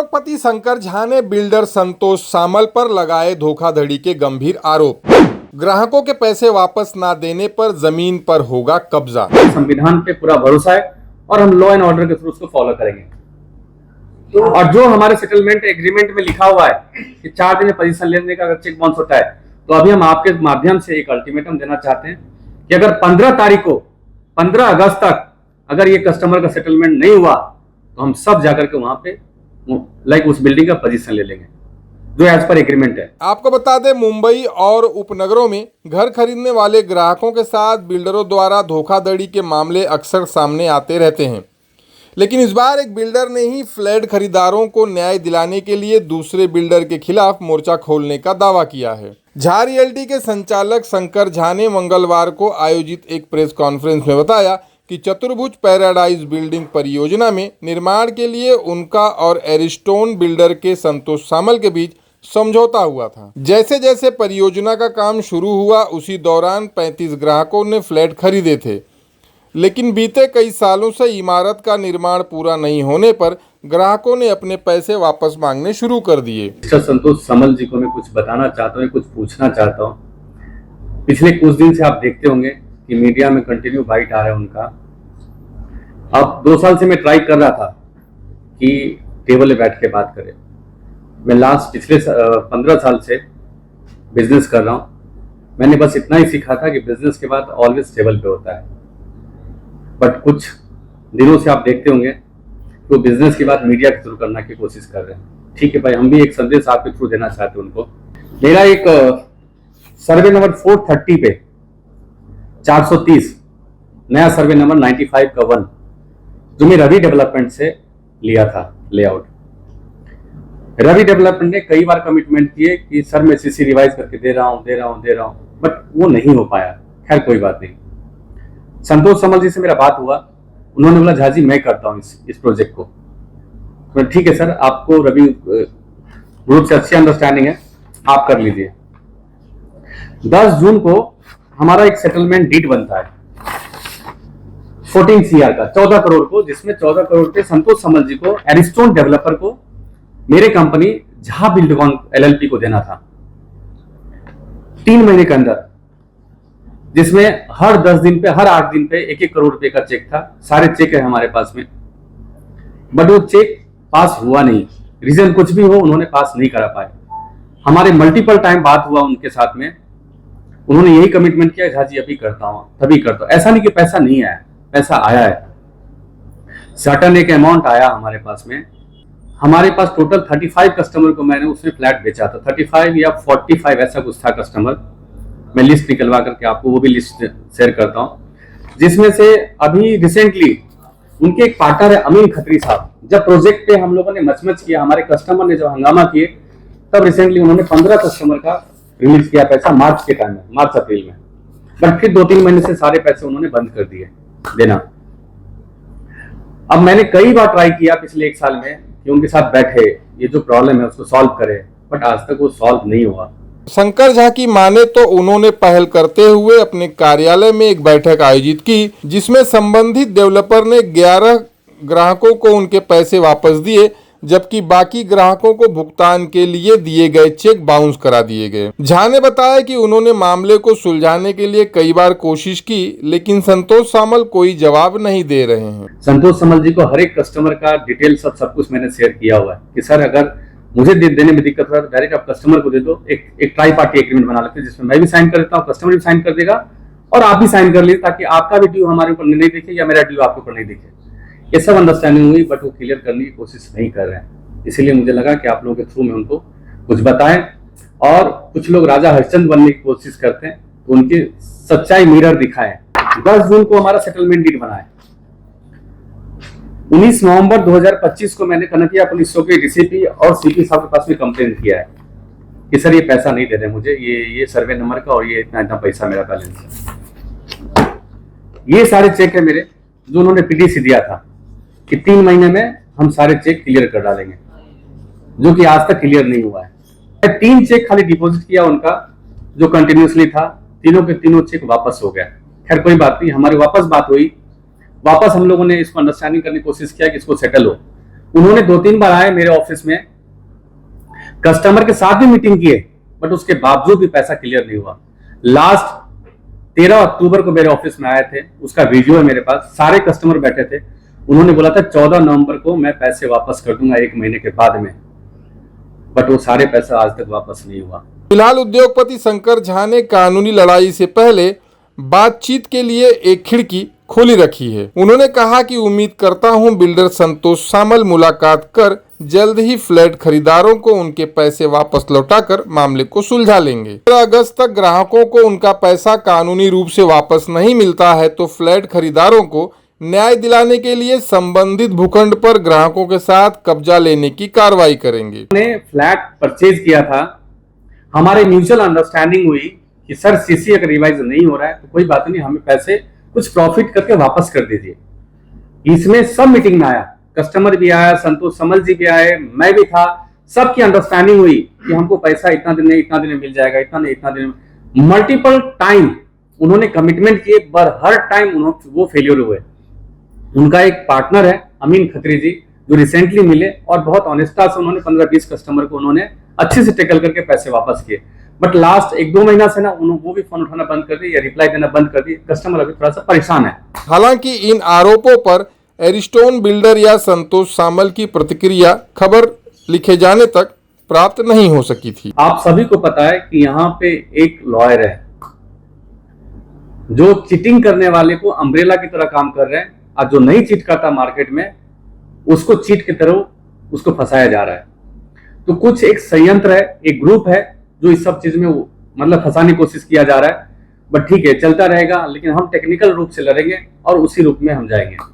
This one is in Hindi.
उद्योगपति शंकर झा ने बिल्डर संतोष सामल पर लगाए धोखाधड़ी के गंभीर आरोप। ग्राहकों के पैसे वापस ना देने पर जमीन पर होगा कब्जा। संविधान पे पूरा भरोसा है और हम लॉ एंड ऑर्डर के थ्रू उसको फॉलो करेंगे। और जो हमारे सेटलमेंट एग्रीमेंट में लिखा हुआ है कि 4 दिन में पोजीशन लेने का अगर चेक बाउंस होता है, तो अभी हम आपके माध्यम से एक अल्टीमेटम देना चाहते हैं कि अगर 15 तारीख को 15 अगस्त तक अगर ये कस्टमर का सेटलमेंट नहीं हुआ तो हम सब जाकर के वहां पे उस बिल्डिंग का पोजीशन ले लेंगे जो एज पर एग्रीमेंट है। आपको बता दें, मुंबई और उपनगरों में घर खरीदने वाले ग्राहकों के साथ बिल्डरों द्वारा धोखाधड़ी के मामले अक्सर सामने आते रहते हैं, लेकिन इस बार एक बिल्डर ने ही फ्लैट खरीदारों को न्याय दिलाने के लिए दूसरे बिल्डर के खिलाफ मोर्चा खोलने का दावा किया है। झा रियल्टी के संचालक शंकर झा ने मंगलवार को आयोजित एक प्रेस कॉन्फ्रेंस में बताया कि चतुर्भुज पैराडाइज बिल्डिंग परियोजना में निर्माण के लिए उनका और एरिस्टोन बिल्डर के संतोष सामल के बीच समझौता हुआ था। जैसे जैसे परियोजना का काम शुरू हुआ उसी दौरान 35 ग्राहकों ने फ्लैट खरीदे थे, लेकिन बीते कई सालों से इमारत का निर्माण पूरा नहीं होने पर ग्राहकों ने अपने पैसे वापस मांगने शुरू कर दिए। संतोष सामल जी को मैं कुछ बताना चाहता हूँ, कुछ पूछना चाहता हूँ। पिछले कुछ दिन से आप देखते होंगे कि मीडिया में कंटिन्यू बाइट आ रहा है उनका। अब 2 साल से मैं ट्राई कर रहा था कि टेबल पे बैठ के बात करें। मैं पिछले 15 साल से बिजनेस कर रहा हूँ। मैंने बस इतना ही सीखा था कि बिजनेस के बाद ऑलवेज टेबल पे होता है, बट कुछ दिनों से आप देखते होंगे तो बिजनेस की बात मीडिया के थ्रू करने की कोशिश कर रहे हैं। ठीक है भाई, हम भी एक संदेश आपके थ्रू देना चाहते हैं उनको। मेरा एक सर्वे नंबर 430 पे 430 नया सर्वे नंबर 95 का 1 जो मैं रवि डेवलपमेंट से लिया था लेआउट। रवि डेवलपमेंट ने कई बार कमिटमेंट किए कि सर मैं सीसी रिवाइज करके दे रहा हूं, बट वो नहीं हो पाया। खैर कोई बात नहीं। संतोष सामल जी से मेरा बात हुआ, उन्होंने बोला झा जी मैं करता हूं इस प्रोजेक्ट को। तो ठीक है सर, आपको रवि ग्रुप से अच्छी अंडरस्टैंडिंग है, आप कर लीजिए। 10 जून को हमारा एक सेटलमेंट डीड बनता है 14 CR का 14 करोड़ को, जिसमें 14 करोड़ पे संतोष सामल जी को एरिस्टोन डेवलपर को मेरे कंपनी झा बिल्डकॉन LLP को देना था 3 महीने के अंदर, जिसमें हर 10 दिन पे हर 8 दिन पे 1-1 करोड़ रुपए का चेक था। सारे चेक है हमारे पास में, बट वो चेक पास हुआ नहीं। रीजन कुछ भी हो, उन्होंने पास नहीं करा पाए। हमारे मल्टीपल टाइम बात हुआ उनके साथ में, उन्होंने यही कमिटमेंट किया झा जी अभी करता हूं, तभी करता हूं। ऐसा नहीं कि पैसा नहीं आया, पैसा आया है। सर्टन एक अमाउंट आया हमारे पास में। हमारे पास टोटल 35 कस्टमर को मैंने उसमें फ्लैट बेचा था, 35 या 45 ऐसा कुछ था कस्टमर। मैं लिस्ट निकलवा करके आपको वो भी लिस्ट शेयर करता हूं, जिसमें से अभी रिसेंटली उनके एक पार्टनर है अमीन खत्री साहब। जब प्रोजेक्ट पे हम लोगों ने मचमच किया, हमारे कस्टमर ने जब हंगामा किए, तब रिसेंटली उन्होंने 15 कस्टमर का रिलीज किया पैसा मार्च के टाइम में, मार्च अप्रैल में। बट फिर 2-3 महीने से सारे पैसे उन्होंने बंद कर दिए देना। अब मैंने कई बार ट्राई किया पिछले 1 साल में कि उनके साथ बैठे, ये जो प्रॉब्लम है उसको सॉल्व करे, बट आज तक वो सॉल्व नहीं हुआ। शंकर झा की माने तो उन्होंने पहल करते हुए अपने कार्यालय में एक बैठक आयोजित की, जिसमें संबंधित डेवलपर ने 11 ग्राहकों को उनके पैसे वापस दिए, जबकि बाकी ग्राहकों को भुगतान के लिए दिए गए चेक बाउंस करा दिए गए। झा ने बताया कि उन्होंने मामले को सुलझाने के लिए कई बार कोशिश की, लेकिन संतोष सामल कोई जवाब नहीं दे रहे हैं। संतोष सामल जी को हर एक कस्टमर का डिटेल सब कुछ मैंने शेयर किया हुआ है कि सर अगर मुझे देने में दिक्कत हो रहा है तो डायरेक्ट आप कस्टमर को दे दो। एक ट्राई पार्टी एग्रीमेंट बना लेते हैं, जिसमें मैं भी साइन कर देता हूँ, कस्टमर भी साइन कर देगा और आप भी साइन कर लीजिए, ताकि आपका भी ड्यू हमारे ऊपर नहीं दिखे या मेरा ड्यू आपके ऊपर नहीं दिखे। ये सब अंडरस्टैंडिंग हुई, बट वो क्लियर करने की कोशिश नहीं कर रहे हैं। इसीलिए मुझे लगा कि आप लोगों के थ्रू में उनको कुछ बताएं। और कुछ लोग राजा हरिश्चंद्र बनने की कोशिश करते हैं, तो उनकी सच्चाई मिरर दिखाएं। 10 जून को हमारा सेटलमेंट डीड बना है। 19 नवंबर 2025 को मैंने कनकिया पुलिस चौकी DCP और CP साहब के पास में कंप्लेन किया है कि सर ये पैसा नहीं दे रहे मुझे, ये सर्वे नंबर का और ये इतना पैसा मेरा बैलेंस है। ये सारे चेक है मेरे, जो उन्होंने PDC दिया था कि 3 महीने में हम सारे चेक क्लियर कर डालेंगे, जो कि आज तक क्लियर नहीं हुआ है। 3 चेक खाली डिपॉजिट किया उनका, जो कंटिन्यूसली था। तीनों के तीनों चेक वापस हो गया। खैर कोई बात नहीं, हमारी वापस बात हुई, वापस हम लोगों ने इसको अंडरस्टैंडिंग करने की कोशिश किया कि इसको सेटल हो। उन्होंने 2-3 बार आए मेरे ऑफिस में, कस्टमर के साथ भी मीटिंग किए, बट उसके बावजूद भी पैसा क्लियर नहीं हुआ। लास्ट 13 अक्टूबर को मेरे ऑफिस में आए थे, उसका वीडियो है मेरे पास, सारे कस्टमर बैठे थे। उन्होंने बोला था 14 नवंबर को मैं पैसे वापस कर दूंगा 1 महीने के बाद में, बट वो सारे पैसा आज तक वापस नहीं हुआ। फिलहाल उद्योगपति शंकर झा ने कानूनी लड़ाई से पहले बातचीत के लिए एक खिड़की खोली रखी है। उन्होंने कहा कि उम्मीद करता हूं बिल्डर संतोष सामल मुलाकात कर जल्द ही फ्लैट खरीदारों को उनके पैसे वापस लौटाकर मामले को सुलझा लेंगे। 15 अगस्त तक ग्राहकों को उनका पैसा कानूनी रूप से वापस नहीं मिलता है तो फ्लैट खरीदारों को न्याय दिलाने के लिए संबंधित भूखंड पर ग्राहकों के साथ कब्जा लेने की कार्रवाई करेंगे। ने फ्लैट परचेज किया था, हमारे म्यूचुअल अंडरस्टैंडिंग हुई कि सर सीसी अगर रिवाइज नहीं हो रहा है तो कोई बात नहीं, हमें पैसे कुछ प्रॉफिट करके वापस कर दीजिए। इसमें सब मीटिंग में आया, कस्टमर भी आया, संतोष समल जी भी आए, मैं भी था, सबकी अंडरस्टैंडिंग हुई कि हमको पैसा इतना दिन में मिल जाएगा, इतना दिन में। मल्टीपल टाइम उन्होंने कमिटमेंट किए, पर हर टाइम वो फेलियर हुए। उनका एक पार्टनर है अमीन खत्री जी, जो रिसेंटली मिले और बहुत ऑनेस्टा से उन्होंने 15-20 कस्टमर को उन्होंने अच्छे से टेकल करके पैसे वापस किए। बट लास्ट 1-2 महीना से ना वो भी फोन उठाना बंद कर दी या रिप्लाई देना बंद कर दी। कस्टमर अभी थोड़ा सा परेशान है। हालांकि इन आरोपों पर एरिस्टोन बिल्डर या संतोष सामल की प्रतिक्रिया खबर लिखे जाने तक प्राप्त नहीं हो सकी थी। आप सभी को पता है कि यहाँ पे एक लॉयर है जो चीटिंग करने वाले को अम्ब्रेला की तरह काम कर रहे हैं, और जो नहीं चीट करता मार्केट में उसको चीट की तरह उसको फंसाया जा रहा है। तो कुछ एक संयंत्र है, एक ग्रुप है जो इस सब चीज में मतलब फंसाने की कोशिश किया जा रहा है। बट ठीक है, चलता रहेगा, लेकिन हम टेक्निकल रूप से लड़ेंगे और उसी रूप में हम जाएंगे।